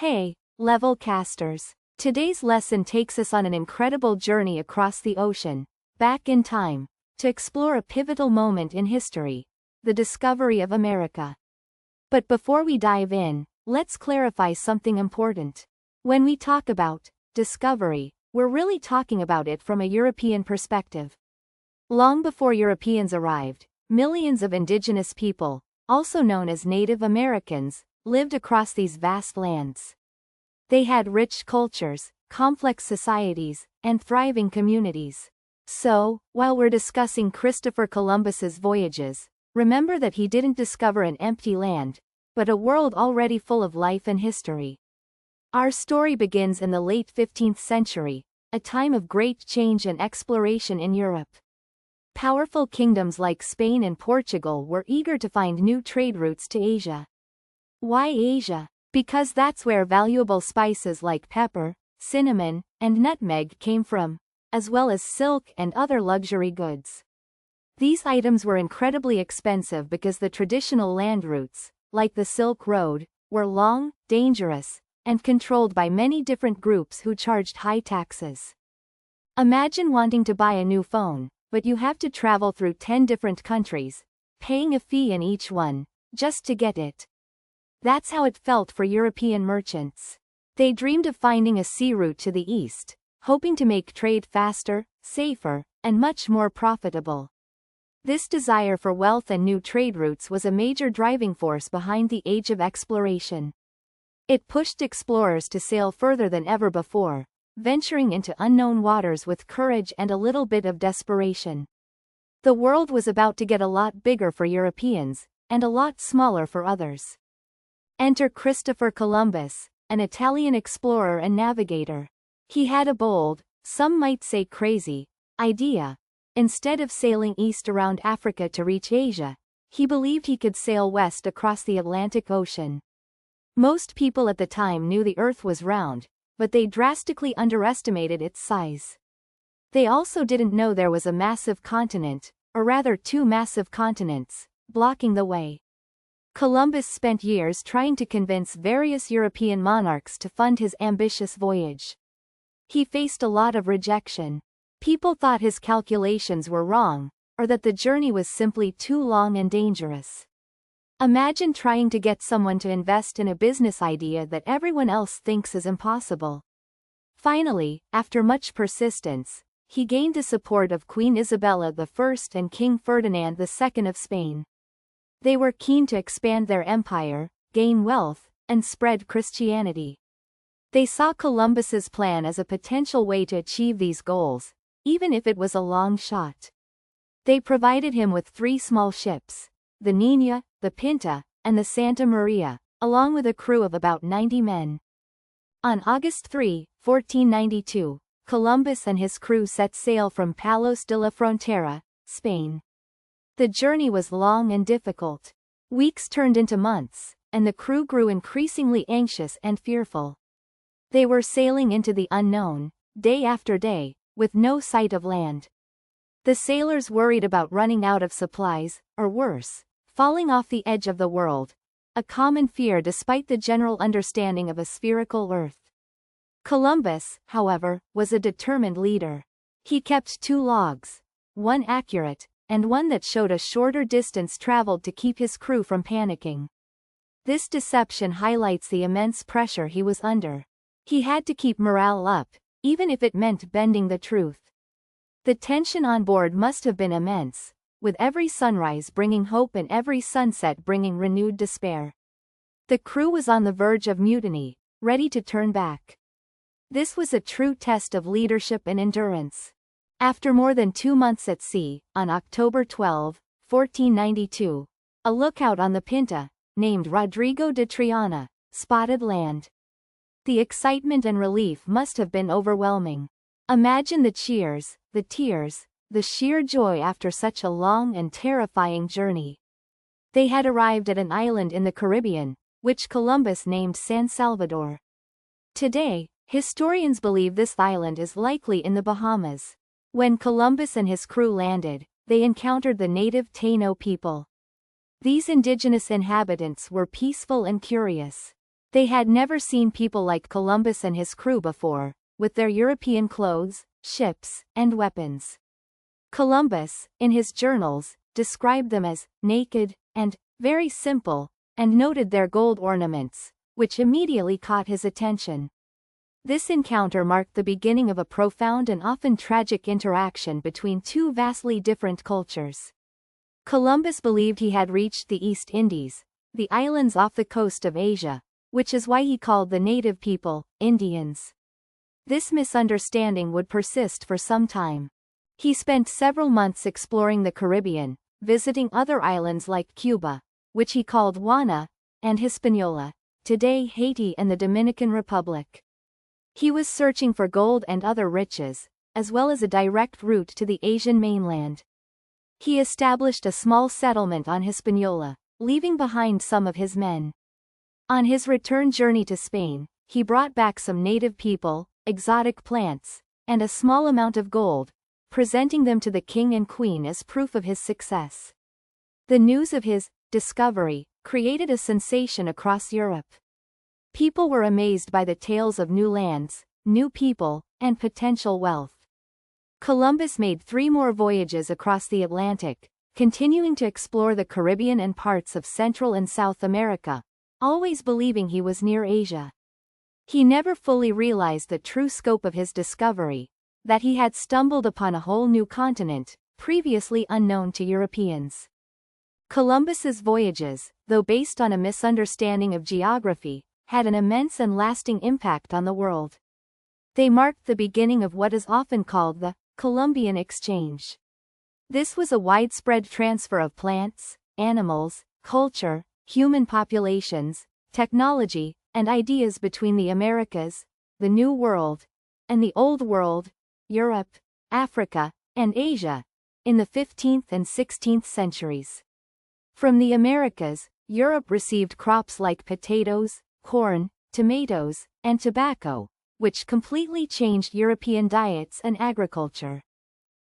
Hey, level casters. Today's lesson takes us on an incredible journey across the ocean, back in time, to explore a pivotal moment in history, the discovery of America. But before we dive in, let's clarify something important. When we talk about discovery, we're really talking about it from a European perspective. Long before Europeans arrived, millions of indigenous people, also known as Native Americans, lived across these vast lands. They had rich cultures, complex societies, and thriving communities. So, while we're discussing Christopher Columbus's voyages, remember that he didn't discover an empty land, but a world already full of life and history. Our story begins in the late 15th century, a time of great change and exploration in Europe. Powerful kingdoms like Spain and Portugal were eager to find new trade routes to Asia. Why Asia? Because that's where valuable spices like pepper, cinnamon, and nutmeg came from, as well as silk and other luxury goods. These items were incredibly expensive because the traditional land routes, like the Silk Road, were long, dangerous, and controlled by many different groups who charged high taxes. Imagine wanting to buy a new phone, but you have to travel through 10 different countries, paying a fee in each one, just to get it. That's how it felt for European merchants. They dreamed of finding a sea route to the east, hoping to make trade faster, safer, and much more profitable. This desire for wealth and new trade routes was a major driving force behind the Age of Exploration. It pushed explorers to sail further than ever before, venturing into unknown waters with courage and a little bit of desperation. The world was about to get a lot bigger for Europeans, and a lot smaller for others. Enter Christopher Columbus, an Italian explorer and navigator. He had a bold, some might say crazy, idea. Instead of sailing east around Africa to reach Asia, he believed he could sail west across the Atlantic Ocean. Most people at the time knew the Earth was round, but they drastically underestimated its size. They also didn't know there was a massive continent, or rather two massive continents, blocking the way. Columbus spent years trying to convince various European monarchs to fund his ambitious voyage. He faced a lot of rejection. People thought his calculations were wrong, or that the journey was simply too long and dangerous. Imagine trying to get someone to invest in a business idea that everyone else thinks is impossible. Finally, after much persistence, he gained the support of Queen Isabella I and King Ferdinand II of Spain. They were keen to expand their empire, gain wealth, and spread Christianity. They saw Columbus's plan as a potential way to achieve these goals, even if it was a long shot. They provided him with 3 small ships, the Niña, the Pinta, and the Santa Maria, along with a crew of about 90 men. On August 3, 1492, Columbus and his crew set sail from Palos de la Frontera, Spain. The journey was long and difficult. Weeks turned into months, and the crew grew increasingly anxious and fearful. They were sailing into the unknown, day after day, with no sight of land. The sailors worried about running out of supplies, or worse, falling off the edge of the world, a common fear despite the general understanding of a spherical Earth. Columbus, however, was a determined leader. He kept 2 logs, one accurate, and one that showed a shorter distance traveled to keep his crew from panicking. This deception highlights the immense pressure he was under. He had to keep morale up, even if it meant bending the truth. The tension on board must have been immense, with every sunrise bringing hope and every sunset bringing renewed despair. The crew was on the verge of mutiny, ready to turn back. This was a true test of leadership and endurance. After more than 2 months at sea, on October 12, 1492, a lookout on the Pinta, named Rodrigo de Triana, spotted land. The excitement and relief must have been overwhelming. Imagine the cheers, the tears, the sheer joy after such a long and terrifying journey. They had arrived at an island in the Caribbean, which Columbus named San Salvador. Today, historians believe this island is likely in the Bahamas. When Columbus and his crew landed, they encountered the native Taino people. These indigenous inhabitants were peaceful and curious. They had never seen people like Columbus and his crew before, with their European clothes, ships, and weapons. Columbus, in his journals, described them as naked and very simple, and noted their gold ornaments, which immediately caught his attention. This encounter marked the beginning of a profound and often tragic interaction between two vastly different cultures. Columbus believed he had reached the East Indies, the islands off the coast of Asia, which is why he called the native people Indians. This misunderstanding would persist for some time. He spent several months exploring the Caribbean, visiting other islands like Cuba, which he called Juana, and Hispaniola, today Haiti and the Dominican Republic. He was searching for gold and other riches, as well as a direct route to the Asian mainland. He established a small settlement on Hispaniola, leaving behind some of his men. On his return journey to Spain, he brought back some native people, exotic plants, and a small amount of gold, presenting them to the king and queen as proof of his success. The news of his discovery created a sensation across Europe. People were amazed by the tales of new lands, new people, and potential wealth. Columbus made 3 more voyages across the Atlantic, continuing to explore the Caribbean and parts of Central and South America, always believing he was near Asia. He never fully realized the true scope of his discovery, that he had stumbled upon a whole new continent, previously unknown to Europeans. Columbus's voyages, though based on a misunderstanding of geography, had an immense and lasting impact on the world. They marked the beginning of what is often called the Columbian Exchange. This was a widespread transfer of plants, animals, culture, human populations, technology, and ideas between the Americas, the New World, and the Old World, Europe, Africa, and Asia, in the 15th and 16th centuries. From the Americas, Europe received crops like potatoes, corn, tomatoes, and tobacco, which completely changed European diets and agriculture.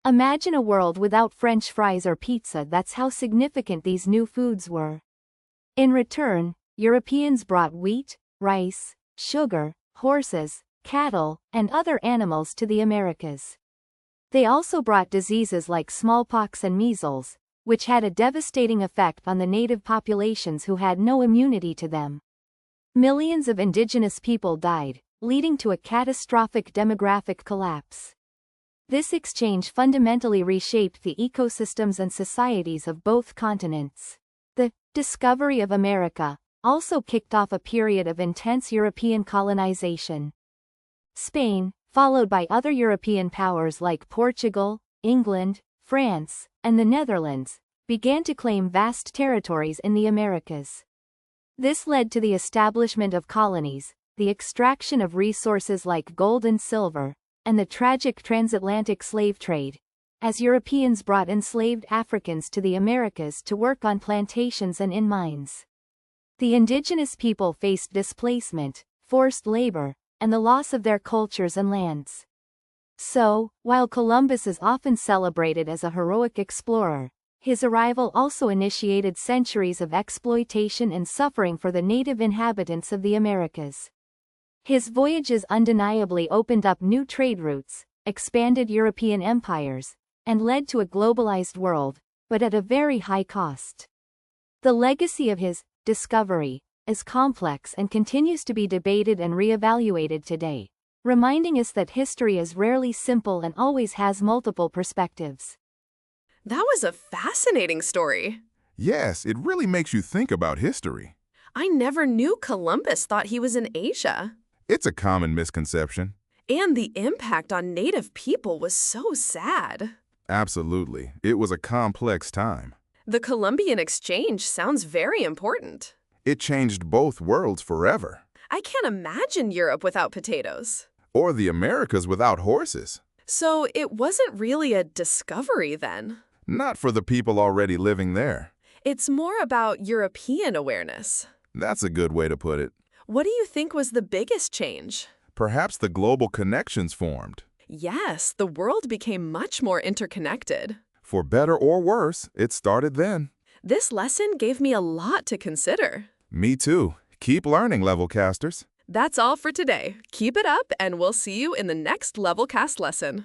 Imagine a world without French fries or pizza. That's how significant these new foods were. In return, Europeans brought wheat, rice, sugar, horses, cattle, and other animals to the Americas. They also brought diseases like smallpox and measles, which had a devastating effect on the native populations who had no immunity to them. Millions of indigenous people died, leading to a catastrophic demographic collapse. This exchange fundamentally reshaped the ecosystems and societies of both continents. The discovery of America also kicked off a period of intense European colonization. Spain, followed by other European powers like Portugal, England, France, and the Netherlands, began to claim vast territories in the Americas. This led to the establishment of colonies, the extraction of resources like gold and silver, and the tragic transatlantic slave trade, as Europeans brought enslaved Africans to the Americas to work on plantations and in mines. The indigenous people faced displacement, forced labor, and the loss of their cultures and lands. So, while Columbus is often celebrated as a heroic explorer, his arrival also initiated centuries of exploitation and suffering for the native inhabitants of the Americas. His voyages undeniably opened up new trade routes, expanded European empires, and led to a globalized world, but at a very high cost. The legacy of his discovery is complex and continues to be debated and reevaluated today, reminding us that history is rarely simple and always has multiple perspectives. That was a fascinating story. Yes, it really makes you think about history. I never knew Columbus thought he was in Asia. It's a common misconception. And the impact on native people was so sad. Absolutely. It was a complex time. The Columbian Exchange sounds very important. It changed both worlds forever. I can't imagine Europe without potatoes. Or the Americas without horses. So it wasn't really a discovery then? Not for the people already living there. It's more about European awareness. That's a good way to put it. What do you think was the biggest change? Perhaps the global connections formed. Yes, the world became much more interconnected. For better or worse, it started then. This lesson gave me a lot to consider. Me too. Keep learning, level casters. That's all for today. Keep it up, and we'll see you in the next Levelcast lesson.